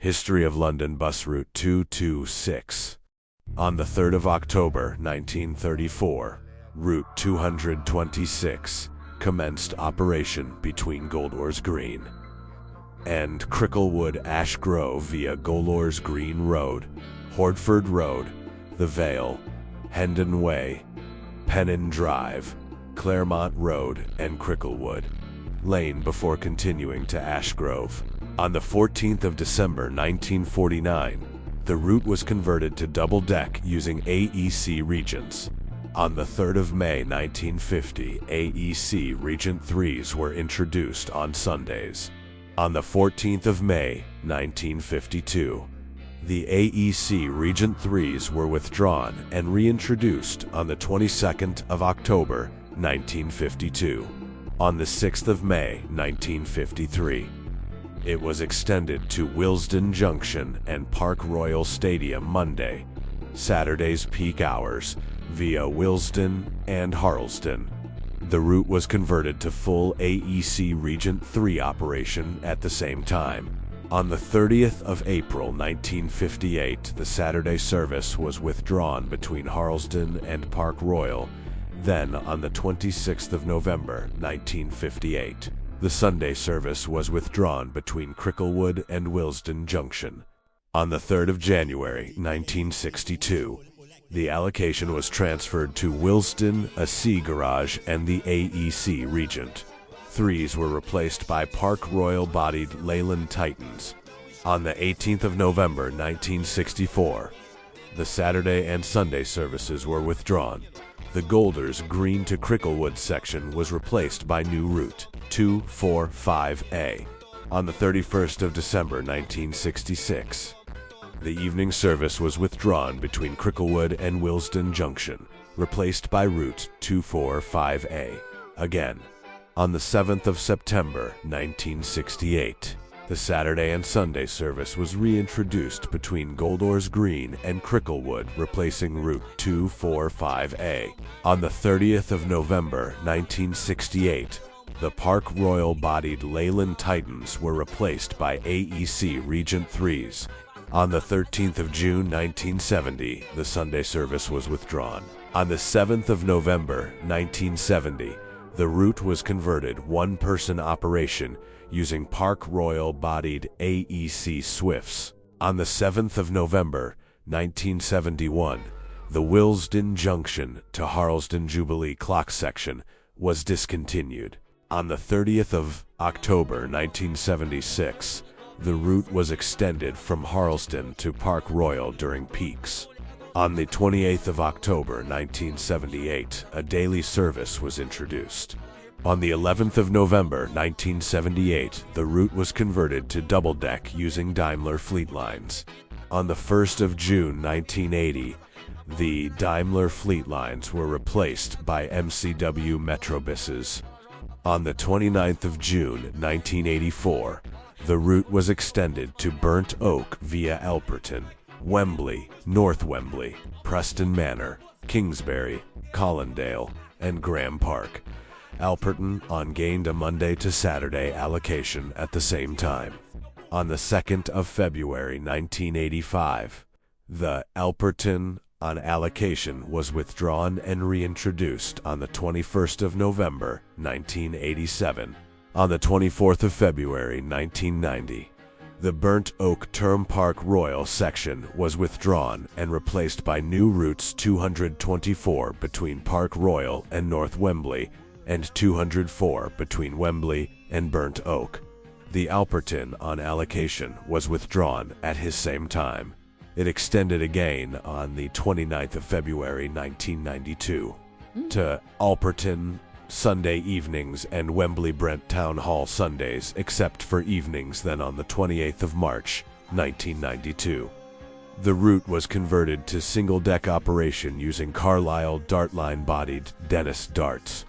History of London Bus Route 226. On the 3rd of October 1934, Route 226 commenced operation between Golders Green and Cricklewood Ash Grove via Golders Green Road, Hordford Road, The Vale, Hendon Way, Pennon Drive, Claremont Road, and Cricklewood Lane before continuing to Ash Grove. On the 14th of December 1949, the route was converted to double-deck using AEC Regents. On the 3rd of May 1950, AEC Regent 3s were introduced on Sundays. On the 14th of May 1952, the AEC Regent 3s were withdrawn and reintroduced on the 22nd of October 1952. On the 6th of May 1953, it was extended to Willesden Junction and Park Royal Stadium Monday, Saturday's peak hours, via Willesden and Harlesden. The route was converted to full AEC Regent 3 operation at the same time. On the 30th of April 1958, the Saturday service was withdrawn between Harlesden and Park Royal. Then, on the 26th of November 1958, the Sunday service was withdrawn between Cricklewood and Willesden Junction. On the 3rd of January 1962, the allocation was transferred to Willesden, a C Garage, and the AEC Regent. 3s were replaced by Park Royal-bodied Leyland Titans. On the 18th of November 1964, the Saturday and Sunday services were withdrawn. The Golders Green to Cricklewood section was replaced by new route 245A. On the 31st of December 1966, the evening service was withdrawn between Cricklewood and Willesden Junction, replaced by route 245A. Again, on the 7th of September 1968, the Saturday and Sunday service was reintroduced between Golders Green and Cricklewood, replacing route 245A. On the 30th of November 1968, the Park Royal-bodied Leyland Titans were replaced by AEC Regent 3s. On the 13th of June 1970, the Sunday service was withdrawn. On the 7th of November 1970, the route was converted one-person operation using Park Royal-bodied AEC Swifts. On the 7th of November 1971, the Willesden Junction to Harlesden Jubilee Clock section was discontinued. On the 30th of October 1976, the route was extended from Harlesden to Park Royal during peaks. On the 28th of October 1978, a daily service was introduced. On the 11th of November 1978, the route was converted to double-deck using Daimler Fleet Lines. On the 1st of June 1980, the Daimler Fleet Lines were replaced by MCW Metrobuses. On the 29th of June 1984, the route was extended to Burnt Oak via Alperton, Wembley, North Wembley, Preston Manor, Kingsbury, Colindale, and Graham Park. Alperton gained a Monday to Saturday allocation at the same time. On the 2nd of February 1985, the Alperton allocation was withdrawn and reintroduced on the 21st of November 1987. On the 24th of February 1990, the Burnt Oak Term Park Royal section was withdrawn and replaced by new routes 224 between Park Royal and North Wembley and 204 between Wembley and Burnt Oak. The Alperton allocation was withdrawn at his same time. It extended again on the 29th of February 1992 to Alperton Sunday evenings and Wembley Brent Town Hall Sundays, except for evenings. Then on the 28th of March 1992, the route was converted to single-deck operation using Carlisle Dartline-bodied Dennis Darts.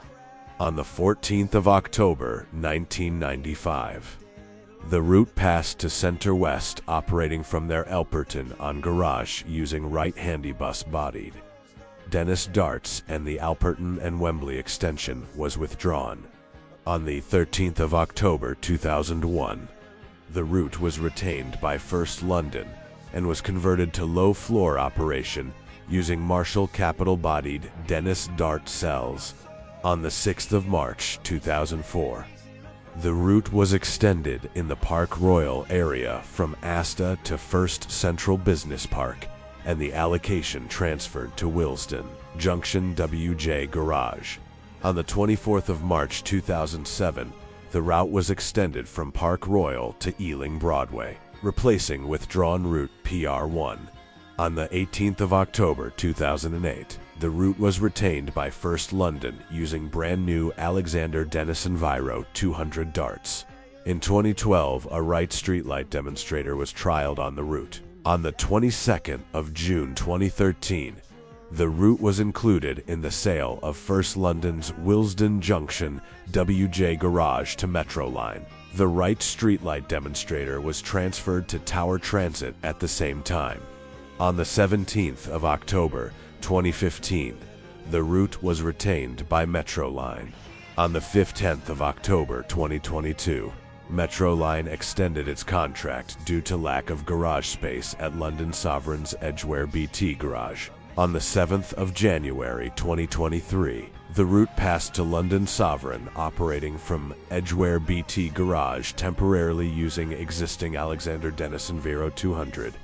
On the 14th of October 1995, the route passed to Centre West, operating from their Alperton Garage using right handybus-bodied Dennis Darts, and the Alperton and Wembley extension was withdrawn. On the 13th of October 2001, the route was retained by First London and was converted to low-floor operation using Marshall capital-bodied Dennis Dart cells on the 6th of March 2004. The route was extended in the Park Royal area from Asta to First Central Business Park, and the allocation transferred to Willesden Junction WJ Garage. On the 24th of March 2007, the route was extended from Park Royal to Ealing Broadway, replacing withdrawn route PR1. On the 18th of October 2008, the route was retained by First London using brand new Alexander Dennis Enviro 200 darts. In 2012, a Wright streetlight demonstrator was trialed on the route. On the 22nd of June 2013, the route was included in the sale of First London's Willesden Junction WJ Garage to Metroline. The Wright streetlight demonstrator was transferred to Tower Transit at the same time. On the 17th of October 2015, the route was retained by Metroline. On the 15th of October 2022, Metroline extended its contract due to lack of garage space at London Sovereign's Edgware BT Garage. On the 7th of January 2023, the route passed to London Sovereign, operating from Edgware BT Garage temporarily using existing Alexander Dennis Enviro 200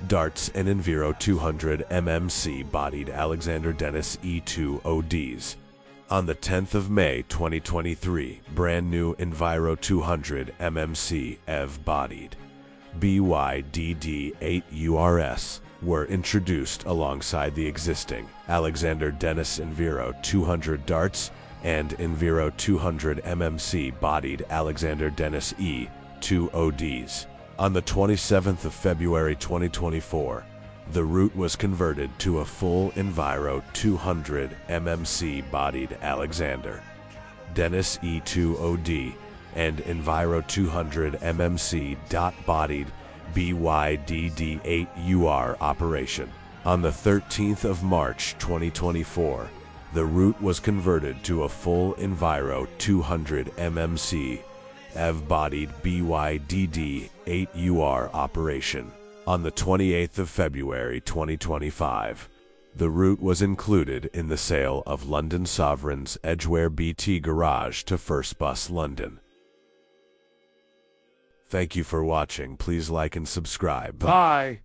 darts and Enviro 200 MMC-bodied Alexander Dennis E2 ODs. On the 10th of May 2023, brand new Enviro 200 MMC EV-bodied BYDD 8URS were introduced alongside the existing Alexander Dennis Enviro 200 darts and Enviro 200 MMC-bodied Alexander Dennis E2 ODs. On the 27th of February 2024, the route was converted to a full Enviro 200 MMC-bodied Alexander Dennis E2 OD and Enviro 200 MMC-bodied BYDD 8UR operation. On the 13th of March 2024, the route was converted to a full Enviro 200 MMC EV-bodied BYDD 8UR operation. On the 28th of February 2025, the route was included in the sale of London Sovereign's Edgware BT Garage to First Bus London. Thank you for watching. Please like and subscribe. Bye.